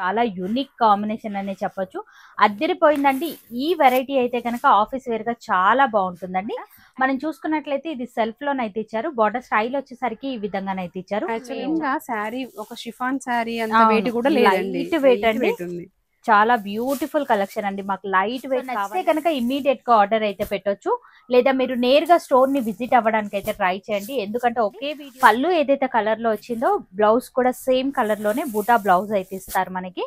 చాలా unique combination అనే చెప్పొచ్చు. అద్దరిపోయిందండి. ఈ వెరైటీ అయితే కనుక ఆఫీస్ వేర్ గా చాలా బాగుంటుందండి. మనం చూసుకున్నట్లయితే ఇది సెల్ఫ్ లోనైతే ఇచ్చారు. బార్డర్ స్టైల్ వచ్చేసరికి ఈ విధంగానైతే ఇచ్చారు. శారీ ఒక షిఫాన్ శారీ అంత వెయిట్ కూడా లేదండి, లైట్ వెయిట్ అండి. చాలా బ్యూటిఫుల్ కలెక్షన్ అండి. మాకు లైట్ వెయిట్ నచ్చితే కనుక ఇమీడియట్ గా ఆర్డర్ అయితే పెట్టొచ్చు, లేదా మీరు నేరుగా స్టోర్ ని విజిట్ అవ్వడానికి అయితే ట్రై చేయండి. ఎందుకంటే ఒకే పళ్ళు ఏదైతే కలర్ లో వచ్చిందో బ్లౌజ్ కూడా సేమ్ కలర్ లోనే బూటా బ్లౌజ్ అయితే ఇస్తారు మనకి.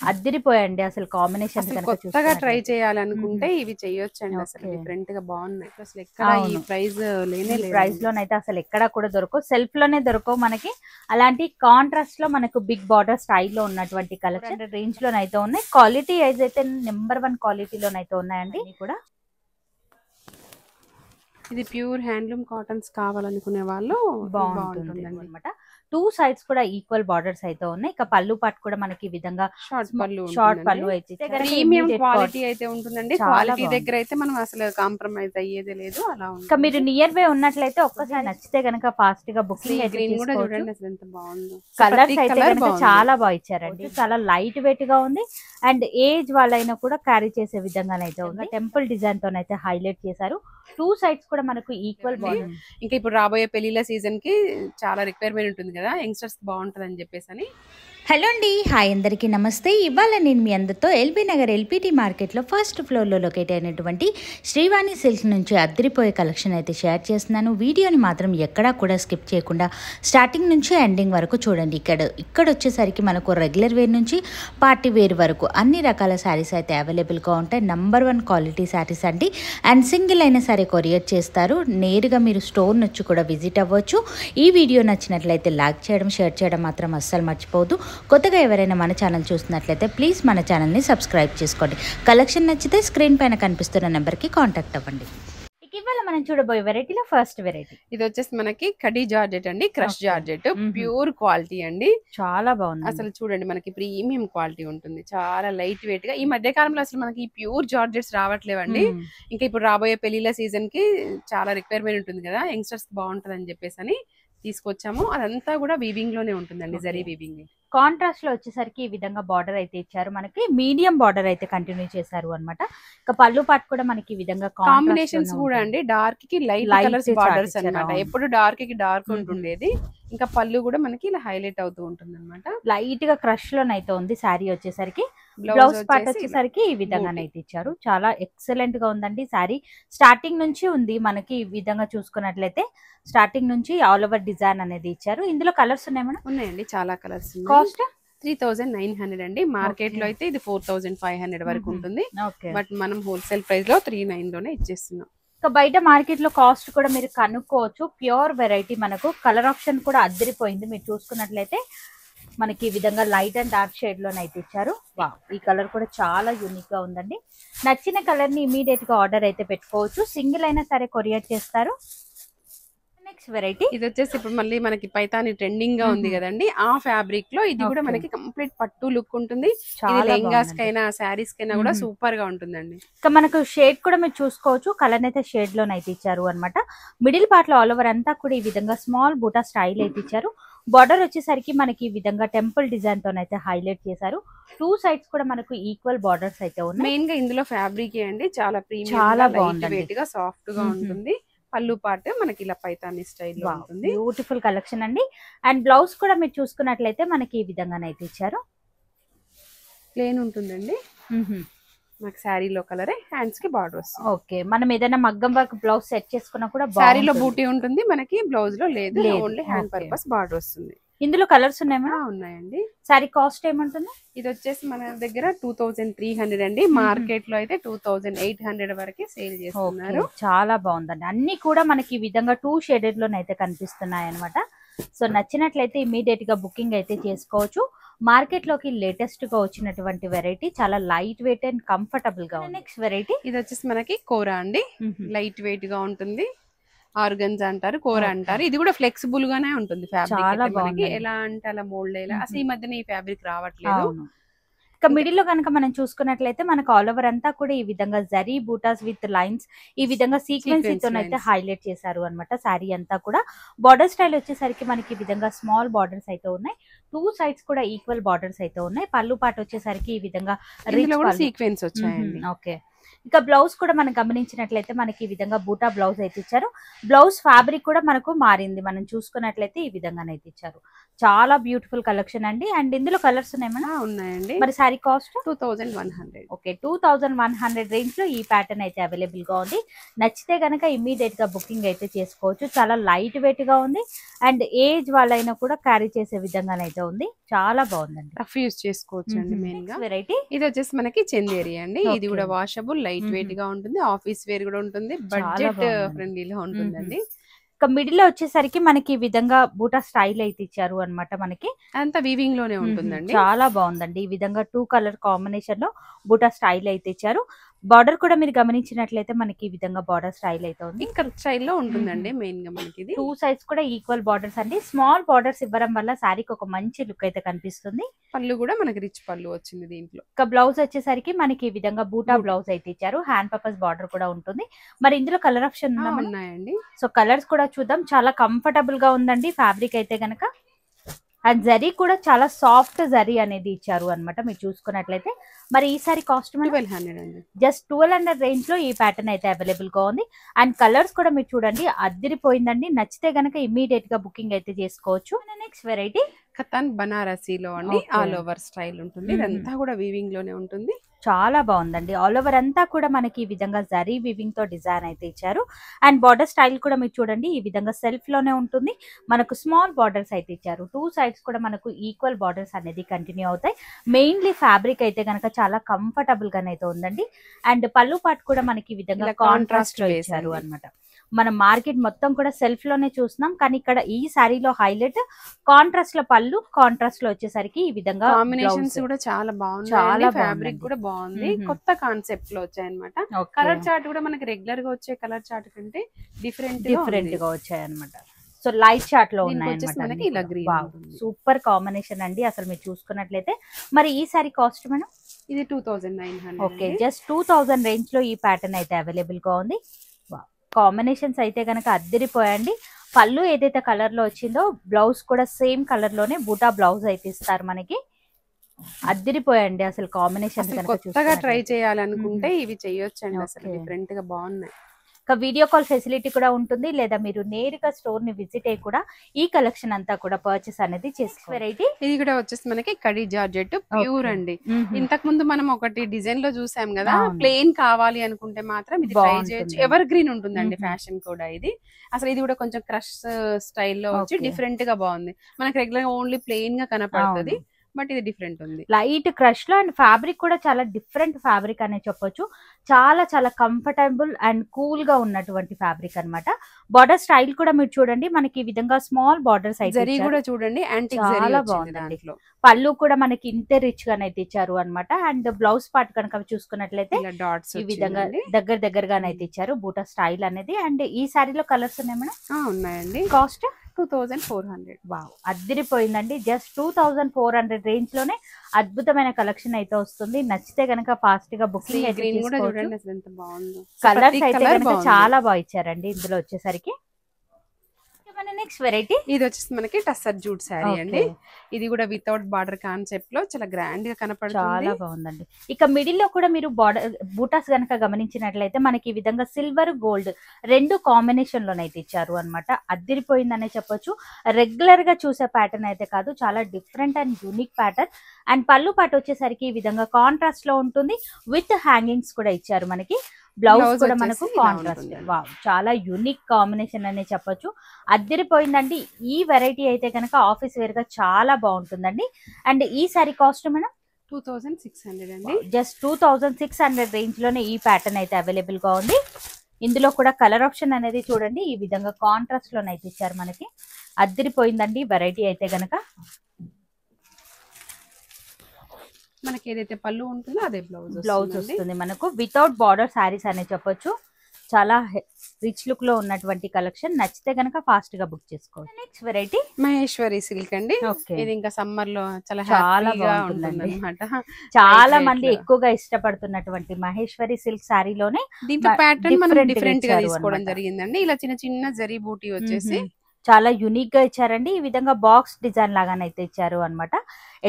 అద్దరిపోయండి అసలు కాంబినేషన్. కొత్తగా ట్రై చేయాలనుకుంటే ఇవి చేయొచ్చండి. అసలు డిఫరెంట్ గా బాగున్నాయి. అసలు ఎక్కడ ఈ ప్రైస్ లేనే లేదు. ప్రైస్ లోనైతే అసలు ఎక్కడా కూడా దొరకవు, సెల్ఫ్ లోనే దొరకవు మనకి. అలాంటి కాంట్రాస్ట్ లో మనకు బిగ్ బార్డర్ స్టైల్లో ఉన్నటువంటి కలెక్షన్ రేంజ్ లోనైతే ఉన్నాయి. క్వాలిటీ అయితే నెంబర్ 1 క్వాలిటీలోనైతే ఉన్నాయండి కూడా. ఇది ప్యూర్ హ్యాండ్లూమ్ కాటన్స్ కావాలనుకునే వాళ్ళు బాగుంటుంది అనమాట. 2 సైడ్స్ కూడా ఈక్వల్ బార్డర్స్ అయితే ఉన్నాయి. ఇక పళ్ళు పాటు కూడా మనకి ఈ విధంగా షార్ట్ పళ్ళు అయితే ప్రీమియం క్వాలిటీ అయితే ఉంటుందండి. క్వాలిటీ దగ్గర అయితే మనం అసలు కాంప్రమైజ్ అయ్యేదే లేదు. అలా ఇంకా మీరు నియర్ బై ఉన్నట్లయితే ఒక్కసారి నచ్చితే గనక ఫాస్ట్ గా బుకింగ్ గ్రీన్ కూడా చూడండి అసలు ఎంత బాగుందో. కలర్స్ అయితే కనుక చాలా బాగా ఇచ్చారండి. చాలా లైట్ వెయిట్ గా ఉంది. అండ్ ఏజ్ వాళ్ళైనా కూడా క్యారీ చేసే విధంగానైతే ఉంది. టెంపుల్ డిజైన్ తోనైతే హైలైట్ చేశారు. 2 సైడ్స్ కూడా మనకు ఈక్వల్ బార్డర్. ఇంకా ఇప్పుడు రాబోయే పెళ్లిళ్ళ సీజన్ కి చాలా రిక్వైర్మెంట్ ఉంటుంది కదా, యంగ్స్టర్స్ బాగుంటుంది అని చెప్పేసి అని. హలో అండి, హాయ్ అందరికీ నమస్తే. ఇవాళ నేను మీ అందరితో ఎల్బీ నగర్ ఎల్పిటి మార్కెట్లో ఫస్ట్ ఫ్లోర్లో లొకేట్ అయినటువంటి శ్రీవాణి సిల్క్ నుంచి అద్దరిపోయే కలెక్షన్ అయితే షేర్ చేస్తున్నాను. వీడియోని మాత్రం ఎక్కడా కూడా స్కిప్ చేయకుండా స్టార్టింగ్ నుంచి ఎండింగ్ వరకు చూడండి. ఇక్కడ వచ్చేసరికి మనకు రెగ్యులర్ వేర్ నుంచి పార్టీ వేర్ వరకు అన్ని రకాల శారీస్ అయితే అవైలబుల్గా ఉంటాయి. నంబర్ 1 క్వాలిటీ శారీస్ అండి. అండ్ సింగిల్ అయినా సరే కొరియర్ చేస్తారు. నేరుగా మీరు స్టోర్ నుంచి కూడా విజిట్ అవ్వచ్చు. ఈ వీడియో నచ్చినట్లయితే లైక్ చేయడం, షేర్ చేయడం మాత్రం అస్సలు మర్చిపోవద్దు. కొత్తగా ఎవరైనా మన ఛానల్ చూస్తున్నట్లయితే ప్లీజ్ మన ఛానల్ని సబ్స్క్రైబ్ చేసుకోండి. కలెక్షన్ నచ్చితే స్క్రీన్ పైన కనిపిస్తున్న నెంబర్కి కాంటాక్ట్ అవ్వండి. ఇవాళ మనం చూడబోయే వెరైటీలో ఫస్ట్ వెరైటీ ఇది వచ్చేసి మనకి కడీ జార్జెట్ అండి. క్రష్ జార్జెట్ ప్యూర్ క్వాలిటీ అండి. చాలా బాగుంది. అసలు చూడండి మనకి ప్రీమియం క్వాలిటీ ఉంటుంది. చాలా లైట్ వెయిట్ గా. ఈ మధ్య కాలంలో అసలు మనకి ప్యూర్ జార్జెట్స్ రావట్లేవండి. ఇంకా ఇప్పుడు రాబోయే పెళ్లిళ్ళ సీజన్ కి చాలా రిక్వైర్మెంట్ ఉంటుంది కదా, యంగ్స్టర్స్ బాగుంటుంది అని చెప్పేసి అని తీసుకొచ్చాము. అదంతా కూడా వీవింగ్ లోనే ఉంటుందండి, జరీ వీవింగ్. కాంట్రాస్ట్ లో వచ్చేసరికి ఈ విధంగా బార్డర్ అయితే ఇచ్చారు. మనకి మీడియం బార్డర్ అయితే కంటిన్యూ చేశారు అనమాట. ఇక పళ్ళు పాటు కూడా మనకి ఈ విధంగా కాంబినేషన్స్ కూడా అండి. డార్క్ కి లైట్ కలర్స్ బార్డర్స్ అన్నమాట. ఎప్పుడు డార్క్ కి డార్క్ ఉంటుండేది. ఇంకా పళ్ళు కూడా మనకి ఇలా హైలైట్ అవుతూ ఉంటుంది అనమాట. లైట్ గా క్రష్ లోనైతే ఉంది శారీ వచ్చేసరికి. బ్లౌజ్ పార్ట్ వచ్చేసరికి ఈ విధంగానైతే ఇచ్చారు. చాలా ఎక్సలెంట్ గా ఉందండి శారీ. స్టార్టింగ్ నుంచి ఉంది మనకి. ఈ విధంగా చూసుకున్నట్లయితే స్టార్టింగ్ నుంచి ఆల్ ఓవర్ డిజైన్ అనేది ఇచ్చారు. ఇందులో కలర్స్ ఉన్నాయి మేడం? ఉన్నాయండి, చాలా కలర్స్. కాస్ట్ 3900 అండి. మార్కెట్ లో అయితే ఇది 4500 వరకు ఉంటుంది. బట్ మనం హోల్సేల్ ప్రైస్ లో 39 లోనే ఇచ్చేస్తున్నాం. ఇంకా బయట మార్కెట్ లో కాస్ట్ కూడా మీరు కనుక్కోవచ్చు. Pure variety. మనకు కలర్ ఆప్షన్ కూడా అద్దరిపోయింది. మీరు చూసుకున్నట్లయితే మనకి ఈ విధంగా లైట్ అండ్ డార్క్ షేడ్ లోనైతే ఇచ్చారు. ఈ కలర్ కూడా చాలా యూనిక్ గా ఉందండి. నచ్చిన కలర్ ని ఇమీడియట్ గా ఆర్డర్ అయితే పెట్టుకోవచ్చు. సింగిల్ అయినా సరే కొరియర్ చేస్తారు. నెక్స్ట్ వెరైటీ ఇది వచ్చేసి ఇప్పుడు మళ్ళీ మనకి పైతాని ట్రెండింగ్ గా ఉంది కదండి. ఆ ఫ్యాబ్రిక్ లో ఇది కూడా మనకి కంప్లీట్ పట్టు లుక్ ఉంటుంది. లెహంగాస్ కైనా శారీస్ కైనా కూడా సూపర్ గా ఉంటుందండి. ఇంకా మనకు షేడ్ కూడా మీరు చూసుకోవచ్చు. కలర్ అయితే షేడ్ లోనైతే ఇచ్చారు అనమాట. మిడిల్ పార్ట్ లో ఆల్ ఓవర్ అంతా కూడా ఈ విధంగా స్మాల్ బూటా స్టైల్ అయితే ఇచ్చారు. బార్డర్ వచ్చేసరికి మనకి ఈ విధంగా టెంపుల్ డిజైన్ తోనైతే హైలైట్ చేశారు. 2 సైడ్స్ కూడా మనకు ఈక్వల్ బార్డర్స్ అయితే ఉన్నాయి. మెయిన్ గా ఇందులో ఫ్యాబ్రిక్ అండి చాలా ప్రీమియం, చాలా బాగుంది, సాఫ్ట్ గా ఉంటుంది. పళ్ళు పార్ట్ మనకి ఇలా పైతాని స్టైల్లో ఉంటుంది. బ్యూటిఫుల్ కలెక్షన్ అండి. అండ్ బ్లౌజ్ కూడా మీరు చూసుకున్నట్లయితే మనకి ఈ విధంగానైతే ఇచ్చారు. ప్లేన్ ఉంటుందండి. మనకి శారీలో కలరే, హ్యాండ్స్ కి బార్డర్ వస్తుంది. ఓకే, మనం ఏదైనా మగ్గం వర్క్ బ్లౌజ్ సెట్ చేసుకున్నా కూడా శారీలో బూటీ ఉంటుంది, మనకి బ్లౌజ్ లో లేదు, ఓన్లీ హ్యాండ్ పర్పస్ బార్డర్ వస్తుంది. ఇందులో కలర్స్ ఉన్నాయా? ఉన్నాయండి. సారీ కాస్ట్ ఏమంటుంది? ఇది వచ్చేసి మన దగ్గర 2300 అండి. మార్కెట్ లో అయితే 2800 వరకు సేల్ చేస్తున్నారు. చాలా బాగుందండి. అన్ని కూడా మనకి ఈ విధంగా 2 షేడెడ్ లోనైతే కనిపిస్తున్నాయి అనమాట. సో నచ్చినట్లయితే ఇమీడియట్ గా బుకింగ్ అయితే చేసుకోవచ్చు. మార్కెట్ లోకి లేటెస్ట్ గా వచ్చినటువంటి వెరైటీ. చాలా లైట్ వెయిట్ అండ్ కంఫర్టబుల్ గా ఉంది. నెక్స్ట్ వెరైటీ ఇది వచ్చేసి మనకి కోరా అండి. లైట్ వెయిట్ గా ఉంటుంది. ఆర్గన్స్ అంటారు, కోరా అంటారు. ఇది కూడా ఫ్లెక్సిబుల్ గానే ఉంటుంది ఫ్యాబ్రిక్. మనకి ఎలా అంటే అలా మోల్డ్ అయ్యేలా. అసలు ఈ మధ్యన ఈ ఫ్యాబ్రిక్ రావట్లేదు. ఇక మిడిల్ లో కనుక మనం చూసుకున్నట్లయితే మనకు ఆల్ ఓవర్ అంతా కూడా ఈ విధంగా జరీ బూటాస్ విత్ లైన్స్ ఈ విధంగా సీక్వెన్స్ అయితే హైలైట్ చేశారు అన్నమాట శారీ అంతా కూడా. బార్డర్ స్టైల్ వచ్చేసరికి మనకి ఈ విధంగా స్మాల్ బార్డర్స్ అయితే ఉన్నాయి, 2 సైడ్స్ కూడా ఈక్వల్ బార్డర్స్ అయితే ఉన్నాయి. పళ్ళు పాటు వచ్చేసరికి ఈ విధంగా సీక్వెన్స్ వచ్చాయండి. ఓకే. ఇక బ్లౌజ్ కూడా మనం గమనించినట్లయితే మనకి ఈ విధంగా బూటా బ్లౌజ్ అయితే ఇచ్చారు. బ్లౌజ్ ఫ్యాబ్రిక్ కూడా మనకు మారింది, మనం చూసుకున్నట్లయితే ఈ విధంగానైతే ఇచ్చారు. చాలా బ్యూటిఫుల్ కలెక్షన్ అండి. అండ్ ఇందులో కలర్స్ ఉన్నాయండి. మరి సారీ కాస్ట్ 2100. ఓకే, 2100 రేంజ్ లో ఈ ప్యాటర్న్ అయితే అవైలబుల్ గా ఉంది. నచ్చితే గనక ఇమ్మీడియట్ గా బుకింగ్ అయితే చేసుకోవచ్చు. చాలా లైట్ వెయిట్ గా ఉంది అండ్ ఏజ్ వాళ్ళైనా కూడా క్యారీ చేసే విధంగానైతే ఉంది. చాలా బాగుందండి, రఫ్ యూజ్ చేసుకోవచ్చు అండి. మెయిన్ గా వెరైటీ ఇది వచ్చేసి మనకి చందేరి అండి. ఇది కూడా వాషబుల్, లైట్ వెయిట్ గా ఉంటుంది, ఆఫీస్ వేర్ కూడా ఉంటుంది, బడ్జెట్ ఫ్రెండ్లీలో ఉంటుందండి. మిడిల్ లో వచ్చేసరికి మనకి ఈ విధంగా బూటా స్టైల్ అయితే ఇచ్చారు అన్నమాట. మనకి అంతా వీవింగ్ లోనే ఉంటుందండి. చాలా బాగుందండి. ఈ విధంగా 2 కలర్ కాంబినేషన్ లో బూటా స్టైల్ అయితే ఇచ్చారు. బార్డర్ కూడా మీరు గమనించినట్లయితే మనకి ఈ విధంగా బార్డర్ స్టైల్ అయితే ఉంది, ఇంకా స్టైల్లో ఉంటుందండి. మెయిన్ గా మనకి ఇది 2 సైడ్స్ కూడా ఈక్వల్ బార్డర్స్ అండి. స్మాల్ బార్డర్స్ ఇవ్వడం వల్ల శారీకి ఒక మంచి లుక్ అయితే కనిపిస్తుంది. పళ్ళు కూడా మనకి రిచ్ పళ్ళు వచ్చింది దీంట్లో. ఇక బ్లౌజ్ వచ్చేసరికి మనకి ఈ విధంగా బూటా బ్లౌజ్ అయితే ఇచ్చారు. హ్యాండ్ పర్పస్ బార్డర్ కూడా ఉంటుంది. మరి ఇందులో కలర్ ఆప్షన్ ఉన్నాయండి. సో కలర్స్ కూడా చూద్దాం. చాలా కంఫర్టబుల్ గా ఉందండి ఫ్యాబ్రిక్ అయితే గనక. అండ్ జరీ కూడా చాలా సాఫ్ట్ జరీ అనేది ఇచ్చారు అన్నమాట మీరు చూసుకున్నట్లయితే. మరి ఈ సారీ కాస్ట్ 1200 అండి. జస్ట్ 1200 రేంజ్ లో ఈ ప్యాటర్న్ అయితే అవైలబుల్ గా ఉంది. అండ్ కలర్స్ కూడా మీరు చూడండి అద్దిరిపోయిందండి. నచ్చితే గనక ఇమ్మీడియట్ గా బుకింగ్ అయితే చేసుకోవచ్చు. నెక్స్ట్ వెరైటీ కతాన్ బనారసీలో అండి. ఆల్ ఓవర్ స్టైల్ ఉంటుంది, ఇదంతా కూడా వీవింగ్ లోనే ఉంటుంది. చాలా బాగుందండి. ఆల్ ఓవర్ అంతా కూడా మనకి ఈ విధంగా జరీ వీవింగ్ తో డిజైన్ అయితే ఇచ్చారు. అండ్ బార్డర్ స్టైల్ కూడా మీరు చూడండి ఈ విధంగా సెల్ఫ్ లోనే ఉంటుంది. మనకు స్మాల్ బార్డర్స్ అయితే ఇచ్చారు. 2 సైడ్స్ కూడా మనకు ఈక్వల్ బార్డర్స్ అనేది కంటిన్యూ అవుతాయి. మెయిన్లీ ఫ్యాబ్రిక్ అయితే కనుక చాలా కంఫర్టబుల్ గానైతే ఉందండి. అండ్ పళ్ళు పాటు కూడా మనకి ఈ విధంగా కాంట్రాస్ట్ లో ఇచ్చారు అన్నమాట. మనం మార్కెట్ మొత్తం కూడా సెల్ఫ్ లోనే చూస్తున్నాం, కానీ ఇక్కడ ఈ శారీలో హైలైట్ కాంట్రాస్ట్ లో పళ్ళు, కాంట్రాస్ట్ లో వచ్చేసరికి ఈ విధంగా కాంబినేషన్స్ కూడా చాలా బాగుంది. చాలా ఫ్యాబ్రిక్ కూడా బాగుంది. కొత్త కాన్సెప్ట్ లో వచ్చాయన్నమాట. కలర్ చార్ట్ కూడా మనకి రెగ్యులర్ గా వచ్చే కలర్ చార్ట్ కంటే డిఫరెంట్ గా వచ్చాయి అన్నమాట. సో లైట్ చార్ట్ లో ఉన్నాయి. సూపర్ కాంబినేషన్ అండి అసలు మీరు చూసుకున్నట్లయితే. మరి ఈ సారీ కాస్ట్ మేడం ఇది 2900. ఓకే, జస్ట్ 2000 రేంజ్ లో ఈ ప్యాటర్న్ అయితే అవైలబుల్ గా ఉంది. కాంబినేషన్స్ అయితే కనుక అద్దరిపోయండి. పళ్ళు ఏదైతే కలర్ లో వచ్చిందో బ్లౌజ్ కూడా సేమ్ కలర్ లోనే బూటా బ్లౌజ్ అయితే ఇస్తారు మనకి. అద్దరిపోయండి అసలు కాంబినేషన్. కొత్తగా ట్రై చేయాలనుకుంటే ఇవి చేయొచ్చండి, అసలు డిఫరెంట్ గా బాగున్నాయి. ఇక వీడియో కాల్ ఫెసిలిటీ కూడా ఉంటుంది, లేదా మీరు నేరుగా స్టోర్ ని విజిట్ అయ్యి కూడా ఈ కలెక్షన్ అంతా కూడా పర్చేస్ అనేది చేసుకోవచ్చు. వెరైటీ ఇది కూడా వచ్చేసి మనకి కడి జార్జెట్ ప్యూర్ అండి. ఇంతకు ముందు మనం ఒకటి డిజైన్ లో చూసాం కదా, ప్లెయిన్ కావాలి అనుకుంటే మాత్రం ఇది ట్రై చేయొచ్చు. ఎవర్ గ్రీన్ ఉంటుందండి ఫ్యాషన్ కూడా ఇది. అసలు ఇది కూడా కొంచెం క్రష్ స్టైల్లో వచ్చి డిఫరెంట్ గా బాగుంది. మనకి రెగ్యులర్ గా ఓన్లీ ప్లెయిన్ గా కనపడుతుంది, బట్ ఇది డిఫరెంట్ ఉంది. లైట్ క్రష్ లో అండ్ ఫ్యాబ్రిక్ కూడా చాలా డిఫరెంట్ ఫ్యాబ్రిక్ అనే చెప్పొచ్చు. చాలా చాలా కంఫర్టబుల్ అండ్ కూల్ గా ఉన్నటువంటి ఫ్యాబ్రిక్ అన్నమాట. బార్డర్ స్టైల్ కూడా మీరు చూడండి మనకి ఈ విధంగా స్మాల్ బార్డర్స్ అయితే కూడా చూడండి చాలా బాగుందండి. పళ్ళు కూడా మనకి ఇంతే రిచ్ గానైతే ఇచ్చారు అన్నమాట. అండ్ బ్లౌజ్ పార్ట్ కనుక చూసుకున్నట్లయితే డాట్స్ ఈ విధంగా దగ్గరగానైతే ఇచ్చారు బూటా స్టైల్ అనేది. అండ్ ఈ సారీలో కలర్స్ ఉన్నాయండి. కాస్ట్ 2400. వావ్, అద్దరిపోయిందండి. జస్ట్ 2400 రేంజ్ లోనే అద్భుతమైన కలెక్షన్ అయితే వస్తుంది. నచ్చితే గనక ఫాస్ట్ గా బుకింగ్ అయితే కలర్స్ అయితే గనక చాలా బాగా ఇచ్చారండి ఇందులో వచ్చేసరికి. నెక్స్ట్ వెరైటీ ఇది వచ్చేసి మనకి టస్సర్ జూట్ శారీ అండి. ఇది కూడా వితౌట్ బార్డర్ కాన్సెప్ట్ లో చాలా గ్రాండ్ గా కనపడుతుంది. చాలా బాగుందండి. ఇక మిడిల్ లో కూడా మీరు బార్డర్ బూటాస్ గనక గమనించినట్లయితే మనకి ఈ విధంగా సిల్వర్ గోల్డ్ 2 కాంబినేషన్ లోనైతే ఇచ్చారు అన్నమాట. అద్దిరిపోయిందనే చెప్పొచ్చు. రెగ్యులర్ గా చూసే ప్యాటర్న్ అయితే కాదు, చాలా different and unique pattern. And పళ్ళు పాటు వచ్చేసరికి ఈ విధంగా కాంట్రాస్ట్ లో ఉంటుంది, విత్ హ్యాంగింగ్స్ కూడా ఇచ్చారు మనకి. బ్లౌజ్ కూడా మనకు కాంట్రాస్ట్. వావ్, చాలా యూనిక్ కాంబినేషన్ అనే చెప్పొచ్చు. అద్దరిపోయిందండి. ఈ వెరైటీ అయితే కనుక ఆఫీస్ వేర్ గా చాలా బాగుంటుందండి. అండ్ ఈ సారీ కాస్ట్ మేడం 2600 అండి. జస్ట్ 2600 రేంజ్ లోనే ఈ ప్యాటర్న్ అయితే అవైలబుల్ గా ఉంది. ఇందులో కూడా కలర్ ఆప్షన్ అనేది చూడండి ఈ విధంగా కాంట్రాస్ట్ లోనైతే ఇచ్చారు మనకి. అద్దరిపోయిందండి వెరైటీ అయితే గనక. మనకి ఏదైతే పళ్ళు ఉంటుందో అదే బ్లౌజ్ వస్తుంది మనకు. వితౌట్ బార్డర్ శారీస్ అనే చెప్పొచ్చు. చాలా రిచ్ లుక్ లో ఉన్నటువంటి కలెక్షన్. నచ్చితే గనక ఫాస్ట్ గా బుక్ చేసుకోవచ్చు. నెక్స్ట్ వెరైటీ మహేశ్వరి సిల్క్ అండి. ఓకే, ఇది ఇంకా సమ్మర్ లో చాలా చాలా హ్యాపీగా బాగుంటుందండి. ఉంటుందన్నమాట. చాలా Light మంది weight లో. ఎక్కువగా ఇష్టపడుతున్నటువంటి మహేశ్వరి సిల్క్ శారీలోనే దీంట్లో ప్యాటర్న్ మనం different గా డిఫరెంట్ గా ఇచ్చారు తీసుకోవడం అన్నమాట. జరిగిందండి. ఇలా చిన్న చిన్న జరీ బూటీ వచ్చేసి చాలా యూనిక్ గా ఇచ్చారండి. ఈ విధంగా బాక్స్ డిజైన్ లాగానైతే ఇచ్చారు అన్నమాట.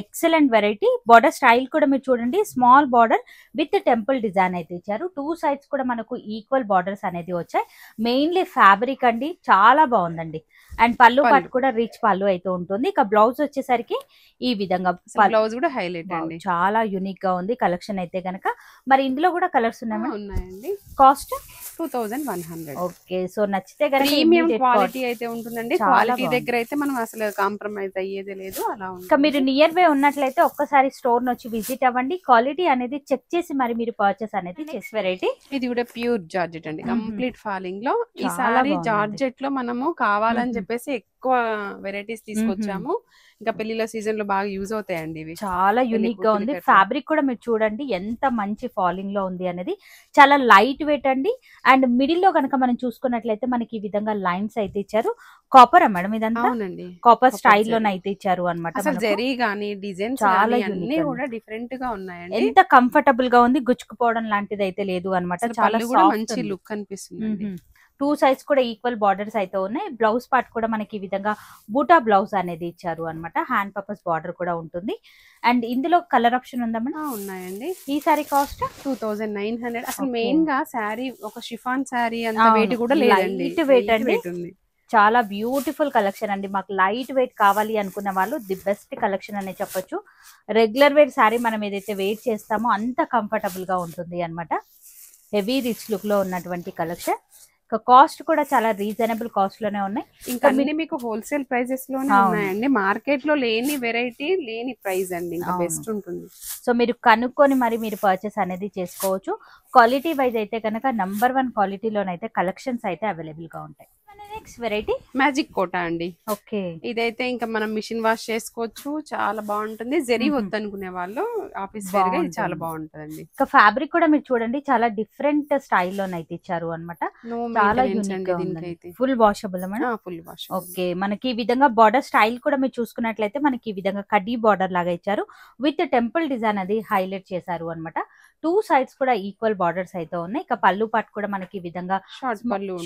Excellent variety. బార్డర్ స్టైల్ కూడా మీరు చూడండి, small border with temple design అయితే ఇచ్చారు. 2 సైడ్స్ కూడా మనకు ఈక్వల్ బార్డర్స్ అనేది వచ్చాయి. మెయిన్లీ ఫ్యాబ్రిక్ అండి, చాలా బాగుందండి. అండ్ పళ్ళు పాటు కూడా రిచ్ పళ్ళు అయితే ఉంటుంది. ఇక బ్లౌజ్ వచ్చేసరికి ఈ విధంగా బ్లౌజ్ కూడా హైలైట్ అండి. చాలా యూనిక్ గా ఉంది కలెక్షన్ అయితే గనక. మరి ఇందులో కూడా కలర్స్ ఉన్నాయండి. కాస్ట్ 2100. ఓకే, సో నచ్చితే గనక ప్రీమియం immediate క్వాలిటీ అయితే ఉంటుందండి. చాలా క్వాలిటీ బాగుంది. దగ్గర అయితే మనం అసలు కాంప్రమైజ్ అయ్యేదే లేదు. అలా ఇంకా మీరు నియర్ బై ఉన్నట్లయితే ఒక్కసారి స్టోర్ వచ్చి విజిట్ అవ్వండి. క్వాలిటీ అనేది చెక్ చేసి మరి మీరు పర్చేస్ అనేది చేసి. వెరైటీ ఇది కూడా ప్యూర్ జార్జెట్ అండి, కంప్లీట్ ఫాలింగ్ లో. ఈ చాలా సారీ బాగుంది. జార్జెట్ లో మనము కావాలని చెప్పేసి ఎక్కువ వెరైటీస్ తీసుకొచ్చాము. ఇంకా పెళ్లిళ్ళ సీజన్ లో బాగా యూజ్ అవుతాయండి ఇవి. చాలా యూనిక్ గా ఉంది. కూతురికి ఫ్యాబ్రిక్ కూడా మీరు చూడండి ఎంత మంచి ఫాలింగ్ లో ఉంది అనేది. చాలా లైట్ వెయిట్ అండి. అండ్ మిడిల్ లో కనుక మనం చూసుకున్నట్లయితే మనకి ఈ విధంగా లైన్స్ అయితే ఇచ్చారు. కాపర్ మేడం ఇదంతా అవునండి, కాపర్ స్టైల్ జరీ. లోనే అయితే ఇచ్చారు అన్నమాట. అసలు మనకు జరీ గానీ డిజైన్స్ చాలా చాలా unique అన్ని అండి. కూడా డిఫరెంట్ గా ఉన్నాయండి. ఎంత కంఫర్టబుల్ గా ఉంది, గుచ్చుకుపోవడం లాంటిది అయితే లేదు అన్నమాట. అసలు చాలా పళ్ళు కూడా సాఫ్ట్ మంచి ఉంది. లుక్ అనిపిస్తుంది. 2 సైడ్స్ కూడా ఈక్వల్ బార్డర్స్ అయితే ఉన్నాయి. బ్లౌజ్ పార్ట్ కూడా మనకి ఈ విధంగా బూటా బ్లౌజ్ అనేది ఇచ్చారు అన్నమాట. హ్యాండ్ పర్పస్ బార్డర్ కూడా ఉంటుంది. అండ్ ఇందులో కలర్ ఆప్షన్ ఉందా మేడం? ఉన్నాయండి. ఈ సారీ కాస్ట్ 2900. అసలు Okay. మెయిన్ గా శారీ ఒక షిఫాన్ శారీ అంత అవును, వెయిట్ కూడా లేదండి. light weight Light అండి. weight ఉంది. చాలా బ్యూటిఫుల్ కలెక్షన్ అండి. మాకు లైట్ వెయిట్ కావాలి అనుకున్న వాళ్ళు ది బెస్ట్ కలెక్షన్ అనే చెప్పొచ్చు. రెగ్యులర్ వేర్ శారీ మనం ఏదైతే వెయిట్ చేస్తామో అంత కంఫర్టబుల్ గా ఉంటుంది అన్నమాట. హెవీ రిచ్ లుక్ లో ఉన్నటువంటి కలెక్షన్. కాస్ట్ కూడా చాలా రీజనబుల్ కాస్ట్ లోనే ఉన్నాయి. ఇంకా అన్ని మీకు హోల్సేల్ ప్రైజెస్ లోనే అవును. ఉన్నాయండి. మార్కెట్ లో లేని వెరైటీ లేని ప్రైస్ అండి. ఇంకా అవును. బెస్ట్ ఉంటుంది. సో మీరు కనుక్కొని మరి మీరు పర్చేస్ అనేది చేసుకోవచ్చు. క్వాలిటీ వైజ్ అయితే కనుక #1 క్వాలిటీలోనైతే కలెక్షన్స్ అయితే అవైలబుల్ గా ఉంటాయి. నెక్స్ట్ వెరైటీ మ్యాజిక్ కోటా అండి. ఓకే, ఇదైతే ఇంకా మనం మిషన్ వాష్ చేసుకోవచ్చు. చాలా బాగుంటుంది. జరీ వద్దు అనుకునే వాళ్ళు ఆఫీస్ వేర్ గా ఇది చాలా బాగుంటుందండి. ఇంకా ఫ్యాబ్రిక్ కూడా మీరు చూడండి చాలా డిఫరెంట్ స్టైల్లోనైతే ఇచ్చారు అన్నమాట. నో చాలా మెయింటెనెన్స్ యూనిక్ అండి గా ఉంది. దీనికైతే. Full washable madam. Full wash. Okay, మనకి ఈ విధంగా బార్డర్ స్టైల్ కూడా మీరు చూసుకున్నట్లయితే మనకి ఈ విధంగా కడ్డీ బార్డర్ లాగా ఇచ్చారు. విత్ టెంపుల్ డిజైన్ అది హైలైట్ చేశారు అన్నమాట. 2 సైడ్స్ కూడా ఈక్వల్ బార్డర్స్ అయితే ఉన్నాయి. ఇక పళ్ళు పాటు కూడా మనకి ఈ విధంగా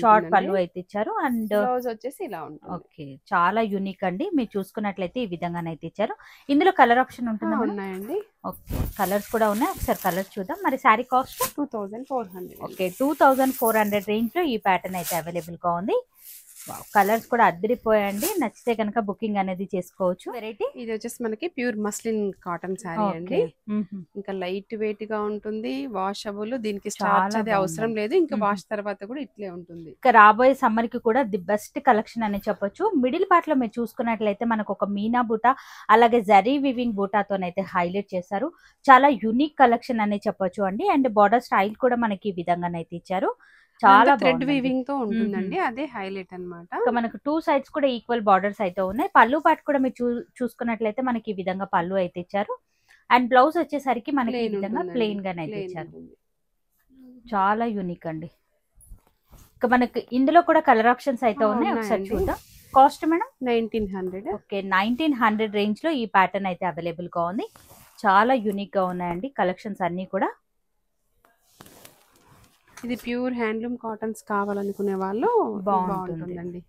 షార్ట్ పళ్ళు అయితే ఇచ్చారు. అండ్ బ్లౌజ్ వచ్చేసి ఇలా ఉంటుంది. ఓకే, చాలా యూనిక్ అండి. మీరు చూసుకున్నట్లయితే ఈ విధంగానైతే ఇచ్చారు. ఇందులో కలర్ ఆప్షన్ ఉంటుంది. ఉన్నాయండి. ఓకే, కలర్స్ కూడా ఉన్నాయి. ఒకసారి కలర్స్ చూద్దాం. మరి శారీ కాస్ట్ 2400. ఓకే, 2400 రేంజ్ లో ఈ ప్యాటర్న్ అయితే అవైలబుల్ గా ఉంది. కలర్స్ కూడా అద్దరిపోయండి. నచ్చితే కనుక బుకింగ్ అనేది చేసుకోవచ్చు. వెరైటీ ఇది వచ్చేసి మనకి ప్యూర్ మస్లిన్ కాటన్ శారీ అండి. ఇంకా లైట్ వెయిట్ గా ఉంటుంది. వాషబుల్. దీనికి స్టార్చ్ అది అవసరం లేదు. ఇంకా వాష్ తర్వాత కూడా ఇట్లే ఉంటుంది. ఇంకా రాబోయే సమ్మర్ కి కూడా ది బెస్ట్ కలెక్షన్ అని చెప్పొచ్చు. మిడిల్ పార్ట్ లో మీరు చూసుకున్నట్లయితే మనకు ఒక మీనా బూటా అలాగే జరీ వివింగ్ బూటాతోనైతే హైలైట్ చేశారు. చాలా యూనిక్ కలెక్షన్ అని చెప్పొచ్చు అండి. అండ్ బార్డర్ స్టైల్ కూడా మనకి ఈ విధంగానైతే ఇచ్చారు. చాలా థ్రెడ్ వీవింగ్ తో ఉంటుందండి. అదే హైలైట్ అన్నమాట. మనకు 2 సైడ్స్ కూడా ఈక్వల్ బార్డర్స్ అయితే ఉన్నాయి. పళ్ళు పాటు కూడా మీరు చూసుకున్నట్లయితే మనకి ఈ విధంగా పళ్ళు అయితే ఇచ్చారు. అండ్ బ్లౌజ్ వచ్చేసరికి మనకి ఈ విధంగా ప్లెయిన్ గానే అయితే ఇచ్చారు. చాలా యూనిక్ అండి. ఇక మనకి ఇందులో కూడా కలర్ ఆప్షన్స్ అయితే ఉన్నాయి. ఒకసారి చూద్దాం. Cost madam 1900. ఓకే, 1900 రేంజ్ లో ఈ ప్యాటర్న్ అయితే అవైలబుల్ గా ఉంది. చాలా యూనిక్ గా ఉన్నాయండి కలెక్షన్స్ అన్ని కూడా. ఇది ప్యూర్ హ్యాండ్లూమ్ కాటన్స్ కావాలనుకునే వాళ్ళు బాగుంటుందండి.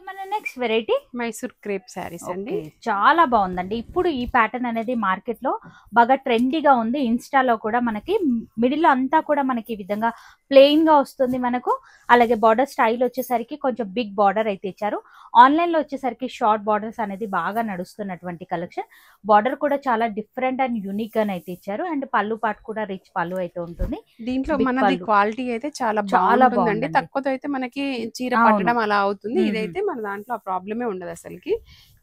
మన next variety Mysore crepe saris అండి. చాలా బాగుందండి. ఇప్పుడు ఈ ప్యాటర్న్ అనేది మార్కెట్ లో బాగా ట్రెండీగా ఉంది. ఇన్స్టాలో కూడా మనకి మిడిల్ లో అంతా కూడా మనకి ఈ విధంగా ప్లెయిన్ గా వస్తుంది మనకు. అలాగే బార్డర్ స్టైల్ వచ్చేసరికి కొంచెం బిగ్ బార్డర్ అయితే ఇచ్చారు. ఆన్లైన్ లో వచ్చేసరికి షార్ట్ బార్డర్స్ అనేది బాగా నడుస్తున్నటువంటి కలెక్షన్. బార్డర్ కూడా చాలా డిఫరెంట్ అండ్ యూనిక్ గా అయితే ఇచ్చారు. అండ్ పళ్ళు పాటు కూడా రిచ్ పళ్ళు అయితే ఉంటుంది. దీంట్లో మనది క్వాలిటీ అయితే చాలా బాగుంటుందండి. తక్కువతో అయితే మనకి చీర పట్టడం అలా అవుతుంది. ఇదైతే మన దాంట్లో ఆ ప్రాబ్లమే ఉండదు అసలుకి.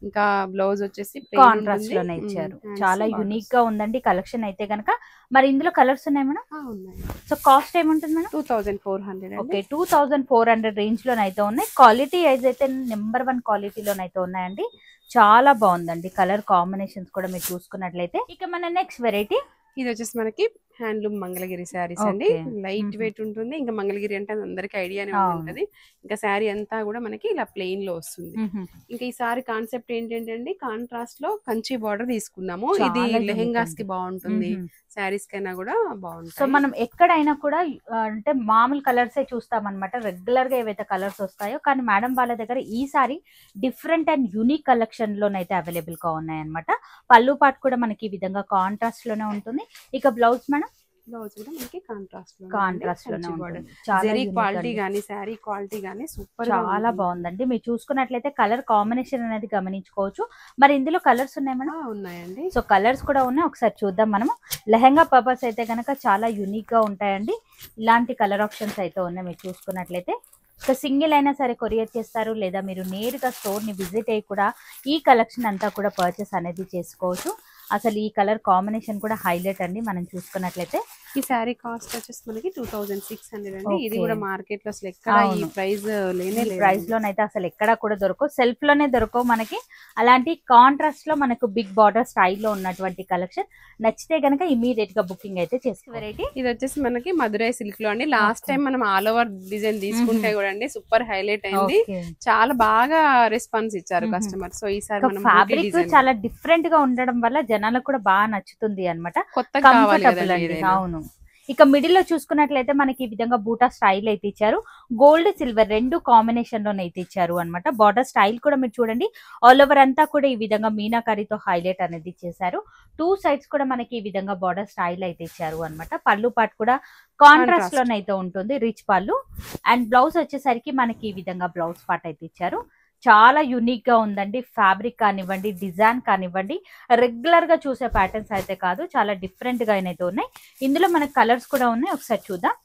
ఇంకా బ్లౌజ్ వచ్చేసి కాంట్రాస్ట్ లోనే ఇచ్చారు. చాలా యూనిక్ గా ఉందండి కలెక్షన్ అయితే గనక. మరి ఇందులో కలర్స్ ఉన్నాయి మేడం? ఉన్నాయి. సో కాస్ట్ ఏముంటుంది మేడం? 2400. ఓకే, 2400 రేంజ్ లోనైతే ఉన్నాయి. క్వాలిటీ అయితే #1 క్వాలిటీలోనైతే ఉన్నాయండి. చాలా బాగుందండి. కలర్ కాంబినేషన్స్ కూడా మీరు చూసుకున్నట్లయితే. ఇక మన నెక్స్ట్ వెరైటీ ఇది వచ్చేసి మనకి హ్యాండ్లూమ్ మంగళగిరి శారీస్ అండి. లైట్ వెయిట్ ఉంటుంది. ఇంకా మంగళగిరి అంటే అందరికి ఐడియానే ఉంటుంది. ఇంకా శారీ అంతా కూడా మనకి ఇలా ప్లెయిన్ లో వస్తుంది. ఇంకా ఈ సారీ కాన్సెప్ట్ ఏంటంటే అండి, కాంట్రాస్ట్ లో కంచి బార్డర్ తీసుకున్నాము. ఇది లెహెంగాస్ కి బాగుంటుంది, శారీస్ కైనా కూడా బాగుంటుంది. సో మనం ఎక్కడైనా కూడా అంటే మామూలు కలర్సే చూస్తాం అనమాట, రెగ్యులర్ గా ఏవైతే కలర్స్ వస్తాయో. కానీ మేడం వాళ్ళ దగ్గర ఈ sari different and unique collection లోనైతే అవైలబుల్ గా ఉన్నాయన్నమాట. పళ్ళు పాటు కూడా మనకి ఈ విధంగా కాంట్రాస్ట్ లోనే ఉంటుంది. ఇక బ్లౌజ్ మేడం, బ్లౌజ్ కూడా మనకి కాంట్రాస్ట్ లోనే ఉంటుంది. జరీ క్వాలిటీ గానీ శారీ క్వాలిటీ గానీ సూపర్, చాలా బాగుందండి. మీరు చూసుకున్నట్లయితే కలర్ కాంబినేషన్ అనేది గమనించుకోవచ్చు. మరి ఇందులో కలర్స్ ఉన్నాయి మేడం? ఉన్నాయండి. సో కలర్స్ కూడా ఉన్నాయి, ఒకసారి చూద్దాం మనము. లెహంగా పర్పస్ అయితే కనుక చాలా యూనిక్ గా ఉంటాయండి. ఇలాంటి కలర్ ఆప్షన్స్ అయితే ఉన్నాయి. మీరు చూసుకున్నట్లయితే ఒక సింగిల్ అయినా సరే కొరియర్ చేస్తారు, లేదా మీరు నేరుగా స్టోర్ ని విజిట్ అయ్యి కూడా ఈ కలెక్షన్ అంతా కూడా పర్చేస్ అనేది చేసుకోవచ్చు. అసలు ఈ కలర్ కాంబినేషన్ కూడా హైలైట్ అండి. మనం చూసుకున్నట్లయితే ఈ శారీ కాస్ట్ వచ్చేసి మనకి 2600 అండి. ఇది కూడా మార్కెట్ లో అసలు ఎక్కడ ఈ ప్రైస్ లేనే లేదు. ప్రైస్ లోనైతే అసలు ఎక్కడ కూడా దొరకవు, సెల్ఫ్ లోనే దొరకవు మనకి. అలాంటి కాంట్రాస్ట్ లో మనకు బిగ్ బార్డర్ స్టైల్లో ఉన్నటువంటి కలెక్షన్ నచ్చితే గనక ఇమీడియట్ గా బుకింగ్ అయితే చేసి. వెరైటీ ఇది వచ్చేసి మనకి మధురై సిల్క్ లో అండి. లాస్ట్ టైం మనం ఆల్ ఓవర్ డిజైన్ తీసుకుంటే కూడా అండి సూపర్ హైలైట్ అయింది. చాలా బాగా రెస్పాన్స్ ఇచ్చారు కస్టమర్. సో ఈసారి ఫ్యాబ్రిక్ చాలా డిఫరెంట్ గా ఉండడం వల్ల జనాలకు కూడా బాగా నచ్చుతుంది అనమాట. కొత్తగా కావాలి. అవును. ఇక మిడిల్ లో చూసుకున్నట్లయితే మనకి ఈ విధంగా బూటా స్టైల్ అయితే ఇచ్చారు. గోల్డ్ సిల్వర్ రెండు కాంబినేషన్ లోనే అయితే ఇచ్చారు అనమాట. బార్డర్ స్టైల్ కూడా మీరు చూడండి, ఆల్ ఓవర్ అంతా కూడా ఈ విధంగా మీనాకారితో హైలైట్ అనేది చేశారు. టూ సైడ్స్ కూడా మనకి ఈ విధంగా బార్డర్ స్టైల్ అయితే ఇచ్చారు అనమాట. పళ్ళు పాటు కూడా కాంట్రాస్ట్ లోనైతే ఉంటుంది, రిచ్ పళ్ళు. అండ్ బ్లౌజ్ వచ్చేసరికి మనకి ఈ విధంగా బ్లౌజ్ పార్ట్ అయితే ఇచ్చారు. చాలా యూనిక్ గా ఉందండి. ఫ్యాబ్రిక్ కానివ్వండి, డిజైన్ కానివ్వండి, రెగ్యులర్ గా చూసే ప్యాటర్న్స్ అయితే కాదు, చాలా డిఫరెంట్ గా అయితే ఉన్నాయి. ఇందులో మనకి కలర్స్ కూడా ఉన్నాయి, ఒకసారి చూద్దాం.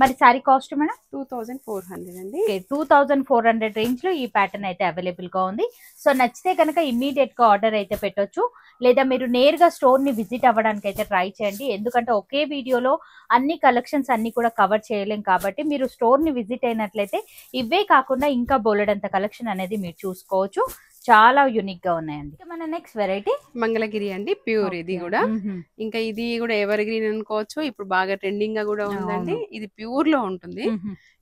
మరి సారీ కాస్ట్ మేడం 2400 అండి. 2400 రేంజ్ లో ఈ ప్యాటర్న్ అయితే అవైలబుల్ గా ఉంది. సో నచ్చితే కనుక ఇమ్మీడియట్ గా ఆర్డర్ అయితే పెట్టొచ్చు, లేదా మీరు నేరుగా స్టోర్ ని విజిట్ అవ్వడానికి అయితే ట్రై చేయండి. ఎందుకంటే ఒకే వీడియోలో అన్ని కలెక్షన్స్ అన్ని కూడా కవర్ చేయలేం కాబట్టి మీరు స్టోర్ ని విజిట్ అయినట్లయితే ఇవే కాకుండా ఇంకా బోలెడంత కలెక్షన్ అనేది మీరు చూసుకోవచ్చు. చాలా యూనిక్ గా ఉన్నాయండి. మన నెక్స్ట్ వెరైటీ మంగళగిరి అండి, ప్యూర్. ఇది కూడా ఇంకా ఇది కూడా ఎవర్ గ్రీన్ అనుకోవచ్చు, ఇప్పుడు బాగా ట్రెండింగ్ గా కూడా ఉందండి. ఇది ప్యూర్ లో ఉంటుంది.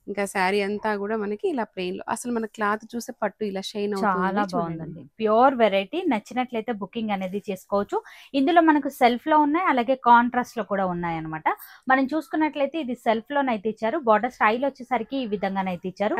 ఇంకా శారీ అంతా కూడా మనకి ఇలా ప్లెయిన్ లో, అసలు మన క్లాత్ చూసే పట్టు ఇలా షైన్ అవుతుంది. చాలా బాగుందండి. Pure variety. నచ్చినట్లయితే బుకింగ్ అనేది చేసుకోవచ్చు. ఇందులో మనకు సెల్ఫ్ లో ఉన్నాయి, అలాగే కాంట్రాస్ట్ లో కూడా ఉన్నాయి అనమాట. మనం చూసుకున్నట్లయితే ఇది సెల్ఫ్ లోనైతే ఇచ్చారు. బార్డర్ స్టైల్ వచ్చేసరికి ఈ విధంగానైతే ఇచ్చారు.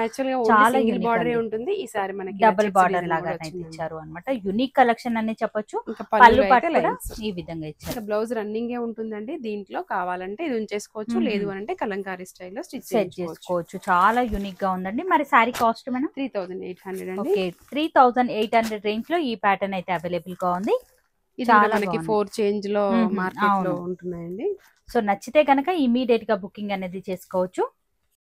చాలా యూనిక్ బార్డర్ ఉంటుంది. ఈసారి మనకి డబుల్ బార్డర్ లాగా అయితే ఇచ్చారు అనమాట. యూనిక్ కలెక్షన్ అని చెప్పొచ్చు. పళ్ళు పాటు కూడా ఈ విధంగా ఇచ్చారు. బ్లౌజ్ రన్నింగ్ ఏ ఉంటుందండి. దీంట్లో కావాలంటే ఇది ఉంచేసుకోవచ్చు, లేదు అంటే కలంకారీ స్టైల్లో స్టిచ్ చేసుకోవచ్చు. చాలా యూనిక్ గా ఉందండి. మరి సారీ కాస్ట్ మేడం 3800 అండి. ఓకే, 3800 రేంజ్ లో ఈ ప్యాటర్న్ అయితే అవైలబుల్ గా ఉంది. ఇది మనకి 4 చేంజ్ లో మార్కెట్ లో ఉంటున్నాయండి. సో నచ్చితే కనుక ఇమీడియట్ గా బుకింగ్ అనేది చేసుకోవచ్చు.